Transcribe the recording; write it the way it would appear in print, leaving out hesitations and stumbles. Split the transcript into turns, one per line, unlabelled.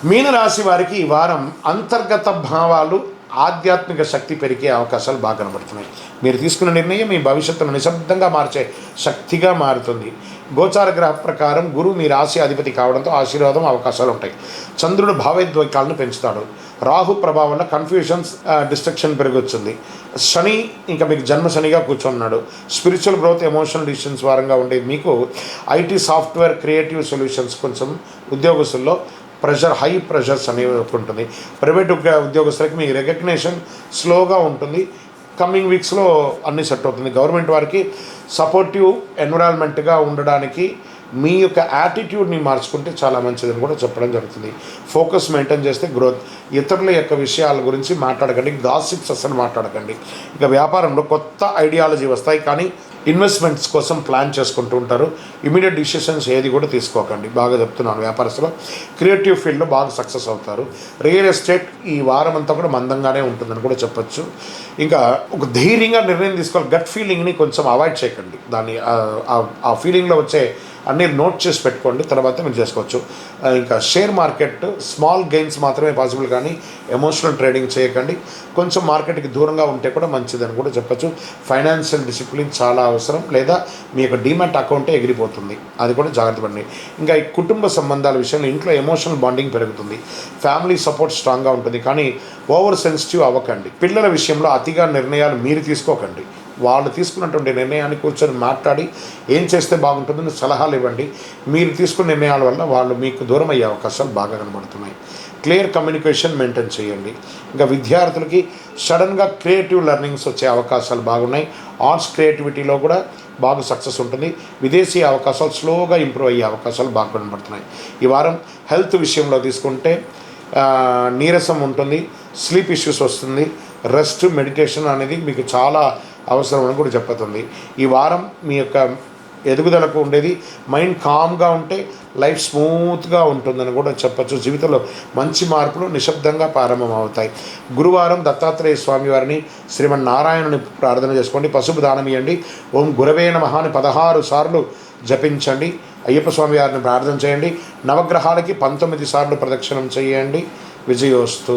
మీనరాశి వారికి ఈ వారం అంతర్గత భావాలు ఆధ్యాత్మిక శక్తి పెరిగే అవకాశాలు బాగా కనబడుతున్నాయి. మీరు తీసుకున్న నిర్ణయం మీ భవిష్యత్తును నిశ్శబ్దంగా మార్చే శక్తిగా మారుతుంది. గోచార గ్రహ ప్రకారం గురువు మీ రాశి అధిపతి కావడంతో ఆశీర్వాదం అవకాశాలు ఉంటాయి. చంద్రుడు భావోద్వేగాలను పెంచుతాడు. రాహు ప్రభావం వల్ల కన్ఫ్యూజన్స్ డిస్ట్రక్షన్ పెరగొచ్చింది. శని ఇంకా మీకు జన్మ శనిగా కూర్చున్నాడు. స్పిరిచువల్ గ్రోత్, ఎమోషనల్ డిసిషన్స్ వారంగా ఉండేది మీకు. ఐటీ, సాఫ్ట్వేర్, క్రియేటివ్ సొల్యూషన్స్ కొంచెం ఉద్యోగస్తుల్లో హై ప్రెషర్స్ అనేవి ఉంటుంది. ప్రైవేట్ ఉద్యోగస్తులకి మీ రికగ్నేషన్ స్లోగా ఉంటుంది. కమింగ్ వీక్స్లో అన్నీ సెట్ అవుతుంది. గవర్నమెంట్ వారికి సపోర్టివ్ ఎన్విరాన్మెంట్గా ఉండడానికి మీ యొక్క యాటిట్యూడ్ని మార్చుకుంటే చాలా మంచిదని కూడా చెప్పడం జరుగుతుంది. ఫోకస్ మెయింటైన్ చేస్తే గ్రోత్. ఇతరుల యొక్క విషయాల గురించి మాట్లాడకండి. గాసిప్స్ అసలు మాట్లాడకండి. ఇక వ్యాపారంలో కొత్త ఐడియాలజీ వస్తాయి, కానీ ఇన్వెస్ట్మెంట్స్ కోసం ప్లాన్ చేసుకుంటూ ఉంటారు. ఇమీడియట్ డిసిషన్స్ ఏది కూడా తీసుకోకండి. బాగా చెప్తున్నాను. వ్యాపారస్తులు క్రియేటివ్ ఫీల్డ్లో బాగా సక్సెస్ అవుతారు. రియల్ ఎస్టేట్ ఈ వారం అంతా కూడా మందంగానే ఉంటుందని కూడా చెప్పచ్చు. ఇంకా ఒక ధైర్యంగా నిర్ణయం తీసుకోవాలి. గట్ ఫీలింగ్ని కొంచెం అవాయిడ్ చేయకండి. దాన్ని ఆ ఫీలింగ్లో వచ్చే అన్నీ నోట్ చేసి పెట్టుకోండి, తర్వాత మీరు చేసుకోవచ్చు. ఇంకా షేర్ మార్కెట్ స్మాల్ గెయిన్స్ మాత్రమే పాసిబుల్, కానీ ఎమోషనల్ ట్రేడింగ్ చేయకండి. కొంచెం మార్కెట్కి దూరంగా ఉంటే కూడా మంచిదని కూడా చెప్పచ్చు. ఫైనాన్షియల్ డిసిప్లిన్ చాలా అవసరం, లేదా మీ యొక్క డీమ్యాట్ అకౌంటే ఎగిరిపోతుంది. అది కూడా జాగ్రత్త పడండి. ఇంకా ఈ కుటుంబ సంబంధాల విషయంలో ఇంట్లో ఎమోషనల్ బాండింగ్ పెరుగుతుంది. ఫ్యామిలీ సపోర్ట్ స్ట్రాంగ్గా ఉంటుంది, కానీ ఓవర్ సెన్సిటివ్ అవ్వకండి. పిల్లల విషయంలో అతిగా నిర్ణయాలు మీరు తీసుకోకండి. వాళ్ళు తీసుకున్నటువంటి నిర్ణయాన్ని కూర్చొని మాట్లాడి ఏం చేస్తే బాగుంటుందని సలహాలు ఇవ్వండి. మీరు తీసుకున్న నిర్ణయాల వల్ల వాళ్ళు మీకు దూరం అయ్యే అవకాశాలు బాగా కనబడుతున్నాయి. క్లియర్ కమ్యూనికేషన్ మెయింటైన్ చేయండి. ఇంకా విద్యార్థులకి సడన్గా క్రియేటివ్ లెర్నింగ్స్ వచ్చే అవకాశాలు బాగున్నాయి. ఆర్ట్స్ క్రియేటివిటీలో కూడా బాగా సక్సెస్ ఉంటుంది. విదేశీ అవకాశాలు స్లోగా ఇంప్రూవ్ అయ్యే అవకాశాలు బాగా కనబడుతున్నాయి. ఈ వారం హెల్త్ విషయంలో తీసుకుంటే నీరసం ఉంటుంది, స్లీప్ ఇష్యూస్ వస్తుంది. రెస్ట్, మెడిటేషన్ అనేది మీకు చాలా అవసరం అని కూడా చెప్పుతుంది. ఈ వారం మీ యొక్క ఎదుగుదలకు ఉండేది మైండ్ కామ్గా ఉంటే లైఫ్ స్మూత్గా ఉంటుందని కూడా చెప్పచ్చు. జీవితంలో మంచి మార్పులు నిశ్శబ్దంగా ప్రారంభమవుతాయి. గురువారం దత్తాత్రేయ స్వామి వారిని, శ్రీమన్నారాయణుని ప్రార్థన చేసుకోండి. పసుపు దానం ఇవ్వండి. ఓం గురవే నమః అని 16 సార్లు జపించండి. అయ్యప్ప స్వామి వారిని ప్రార్థన చేయండి. నవగ్రహాలకి 19 సార్లు ప్రదక్షిణం చేయండి. విజయోస్తు.